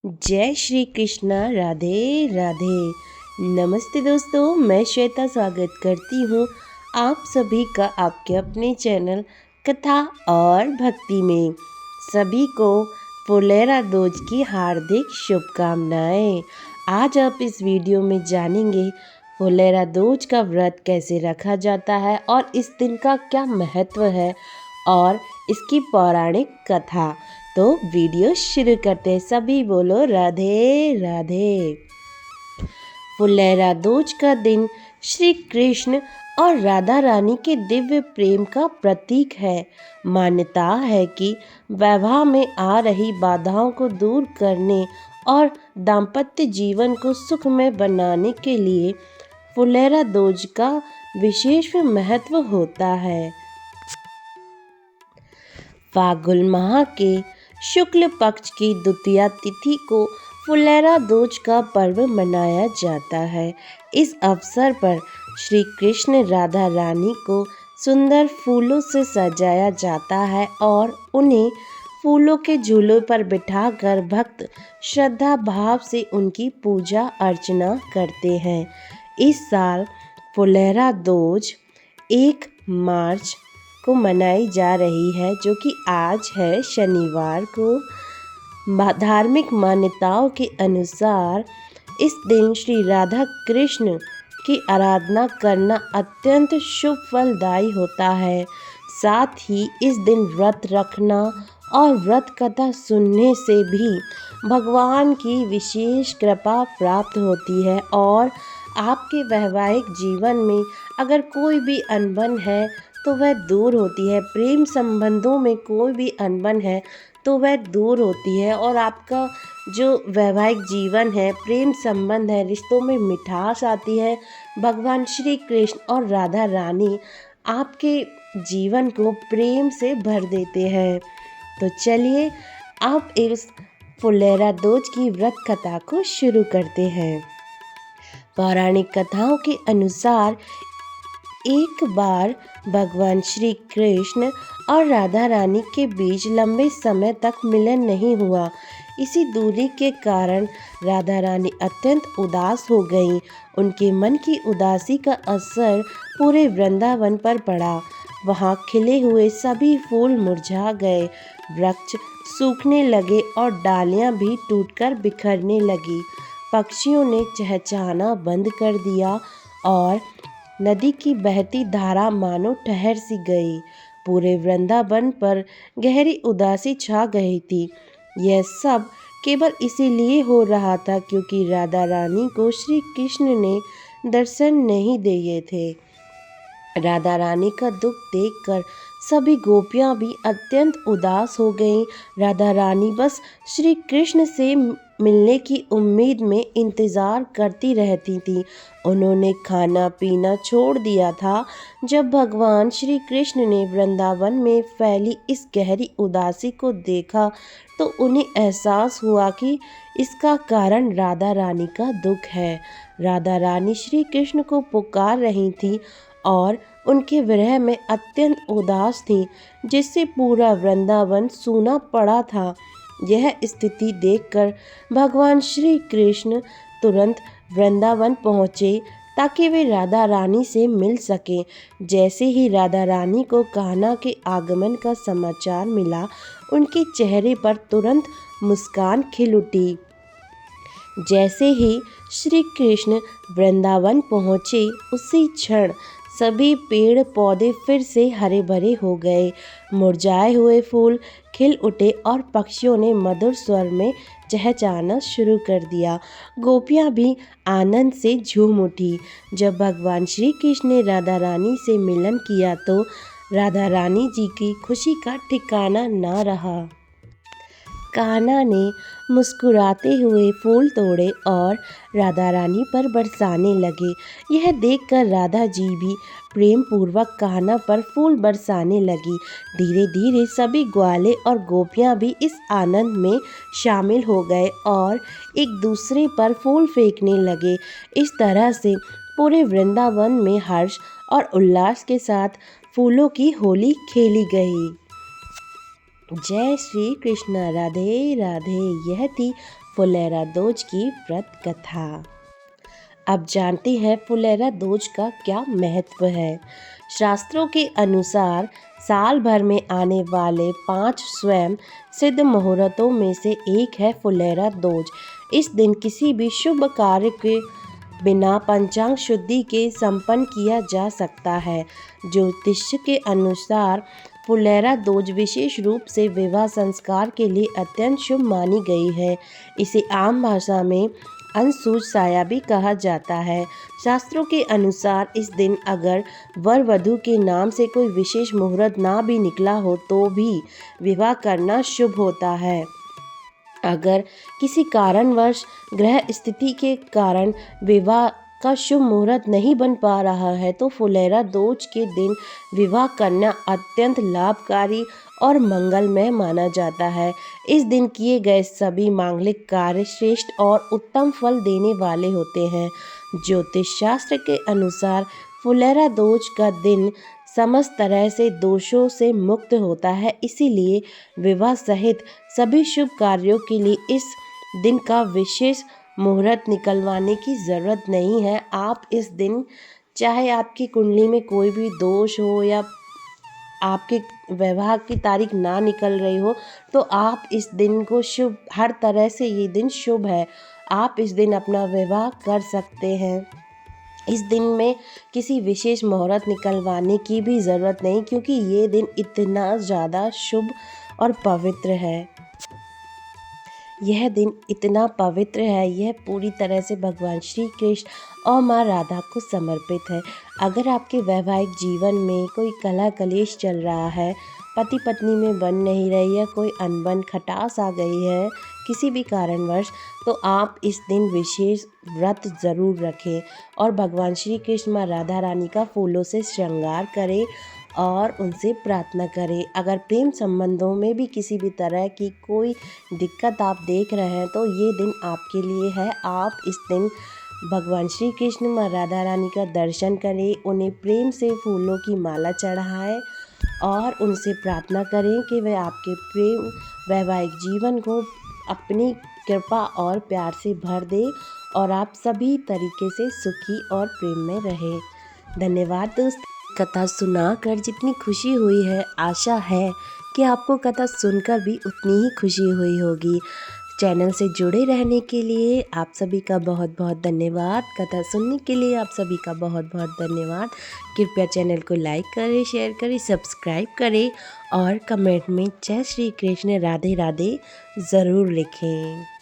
जय श्री कृष्णा। राधे राधे। नमस्ते दोस्तों, मैं श्वेता स्वागत करती हूँ आप सभी का आपके अपने चैनल कथा और भक्ति में। सभी को फुलेरा दूज की हार्दिक शुभकामनाएं। आज आप इस वीडियो में जानेंगे फुलेरा दूज का व्रत कैसे रखा जाता है और इस दिन का क्या महत्व है और इसकी पौराणिक कथा। तो वीडियो शुरू करते हैं। सभी बोलो राधे राधे। फुलेरा दूज का दिन श्री कृष्ण और राधा रानी के दिव्य प्रेम का प्रतीक है। मान्यता है कि वैवाह में आ रही बाधाओं को दूर करने और दाम्पत्य जीवन को सुखमय बनाने के लिए फुलेरा दूज का विशेष महत्व होता है। फागुन माह के शुक्ल पक्ष की द्वितीया तिथि को फुलेरा दूज का पर्व मनाया जाता है। इस अवसर पर श्री कृष्ण राधा रानी को सुंदर फूलों से सजाया जाता है और उन्हें फूलों के झूलों पर बिठाकर भक्त श्रद्धा भाव से उनकी पूजा अर्चना करते हैं। इस साल फुलेरा दूज 1 मार्च को मनाई जा रही है, जो कि आज है शनिवार को। धार्मिक मान्यताओं के अनुसार इस दिन श्री राधा कृष्ण की आराधना करना अत्यंत शुभ फलदायी होता है। साथ ही इस दिन व्रत रखना और व्रत कथा सुनने से भी भगवान की विशेष कृपा प्राप्त होती है और आपके वैवाहिक जीवन में अगर कोई भी अनबन है तो वह दूर होती है। प्रेम संबंधों में कोई भी अनबन है तो वह दूर होती है और आपका जो वैवाहिक जीवन है, प्रेम संबंध है, रिश्तों में मिठास आती है। भगवान श्री कृष्ण और राधा रानी आपके जीवन को प्रेम से भर देते हैं। तो चलिए आप इस फुलेरा दूज की व्रत कथा को शुरू करते हैं। पौराणिक कथाओं के अनुसार एक बार भगवान श्री कृष्ण और राधा रानी के बीच लंबे समय तक मिलन नहीं हुआ। इसी दूरी के कारण राधा रानी अत्यंत उदास हो गईं। उनके मन की उदासी का असर पूरे वृंदावन पर पड़ा। वहाँ खिले हुए सभी फूल मुरझा गए, वृक्ष सूखने लगे और डालियाँ भी टूटकर बिखरने लगी। पक्षियों ने चहचहाना बंद कर दिया और नदी की बहती धारा मानो ठहर सी गई। पूरे वृंदावन पर गहरी उदासी छा गई थी। यह सब केवल इसीलिए हो रहा था क्योंकि राधा रानी को श्री कृष्ण ने दर्शन नहीं दिए थे। राधा रानी का दुख देखकर सभी गोपियां भी अत्यंत उदास हो गईं। राधा रानी बस श्री कृष्ण से मिलने की उम्मीद में इंतज़ार करती रहती थी। उन्होंने खाना पीना छोड़ दिया था। जब भगवान श्री कृष्ण ने वृंदावन में फैली इस गहरी उदासी को देखा तो उन्हें एहसास हुआ कि इसका कारण राधा रानी का दुख है। राधा रानी श्री कृष्ण को पुकार रही थी और उनके विरह में अत्यंत उदास थी, जिससे पूरा वृंदावन सूना पड़ा था। यह स्थिति देखकर भगवान श्री कृष्ण तुरंत वृंदावन पहुँचे ताकि वे राधा रानी से मिल सकें। जैसे ही राधा रानी को कान्हा के आगमन का समाचार मिला, उनके चेहरे पर तुरंत मुस्कान खिल उठी। जैसे ही श्री कृष्ण वृंदावन पहुँचे, उसी क्षण सभी पेड़ पौधे फिर से हरे भरे हो गए। मुरझाए हुए फूल खिल उठे और पक्षियों ने मधुर स्वर में चहचहाना शुरू कर दिया। गोपियाँ भी आनंद से झूम उठी। जब भगवान श्री कृष्ण ने राधा रानी से मिलन किया तो राधा रानी जी की खुशी का ठिकाना ना रहा। कान्हा ने मुस्कुराते हुए फूल तोड़े और राधा रानी पर बरसाने लगे। यह देखकर राधा जी भी प्रेम पूर्वक कान्हा पर फूल बरसाने लगी। धीरे धीरे सभी ग्वाले और गोपियाँ भी इस आनंद में शामिल हो गए और एक दूसरे पर फूल फेंकने लगे। इस तरह से पूरे वृंदावन में हर्ष और उल्लास के साथ फूलों की होली खेली गई। जय श्री कृष्ण। राधे राधे। यह थी फुलेरा दोज की व्रत कथा। अब जानते हैं फुलेरा दोज का क्या महत्व है। शास्त्रों के अनुसार साल भर में आने वाले 5 स्वयं सिद्ध मुहूर्तों में से एक है फुलेरा दोज। इस दिन किसी भी शुभ कार्य के बिना पंचांग शुद्धि के संपन्न किया जा सकता है। ज्योतिष के अनुसार फुलेरा दोज विशेष रूप से विवाह संस्कार के लिए अत्यंत शुभ मानी गई है। इसे आम भाषा में अनसूज साया भी कहा जाता है। शास्त्रों के अनुसार इस दिन अगर वर वधू के नाम से कोई विशेष मुहूर्त ना भी निकला हो तो भी विवाह करना शुभ होता है। अगर किसी कारणवश ग्रह स्थिति के कारण विवाह का शुभ मुहूर्त नहीं बन पा रहा है तो फुलेरा दोज के दिन विवाह करना अत्यंत लाभकारी और मंगलमय माना जाता है। इस दिन किए गए सभी मांगलिक कार्य श्रेष्ठ और उत्तम फल देने वाले होते हैं। ज्योतिष शास्त्र के अनुसार फुलेरा दोज का दिन समस्त तरह से दोषों से मुक्त होता है, इसीलिए विवाह सहित सभी शुभ कार्यों के लिए इस दिन का विशेष मुहूर्त निकलवाने की ज़रूरत नहीं है। आप इस दिन चाहे आपकी कुंडली में कोई भी दोष हो या आपके विवाह की तारीख ना निकल रही हो तो आप इस दिन को शुभ, हर तरह से ये दिन शुभ है। आप इस दिन अपना विवाह कर सकते हैं। इस दिन में किसी विशेष मुहूर्त निकलवाने की भी ज़रूरत नहीं, क्योंकि ये दिन इतना ज़्यादा शुभ और पवित्र है। यह दिन इतना पवित्र है, यह पूरी तरह से भगवान श्री कृष्ण और माँ राधा को समर्पित है। अगर आपके वैवाहिक जीवन में कोई कलह कलेश चल रहा है, पति पत्नी में बन नहीं रही है, कोई अनबन खटास आ गई है किसी भी कारणवश, तो आप इस दिन विशेष व्रत ज़रूर रखें और भगवान श्री कृष्ण माँ राधा रानी का फूलों से श्रृंगार करें और उनसे प्रार्थना करें। अगर प्रेम संबंधों में भी किसी भी तरह की कोई दिक्कत आप देख रहे हैं तो ये दिन आपके लिए है। आप इस दिन भगवान श्री कृष्ण माँ राधा रानी का दर्शन करें, उन्हें प्रेम से फूलों की माला चढ़ाएं और उनसे प्रार्थना करें कि वे आपके प्रेम वैवाहिक जीवन को अपनी कृपा और प्यार से भर दे और आप सभी तरीके से सुखी और प्रेम में रहें। धन्यवाद दोस्त। कथा सुनाकर जितनी खुशी हुई है, आशा है कि आपको कथा सुनकर भी उतनी ही खुशी हुई होगी। चैनल से जुड़े रहने के लिए आप सभी का बहुत बहुत धन्यवाद। कथा सुनने के लिए आप सभी का बहुत बहुत धन्यवाद। कृपया चैनल को लाइक करें, शेयर करें, सब्सक्राइब करें और कमेंट में जय श्री कृष्ण राधे राधे ज़रूर लिखें।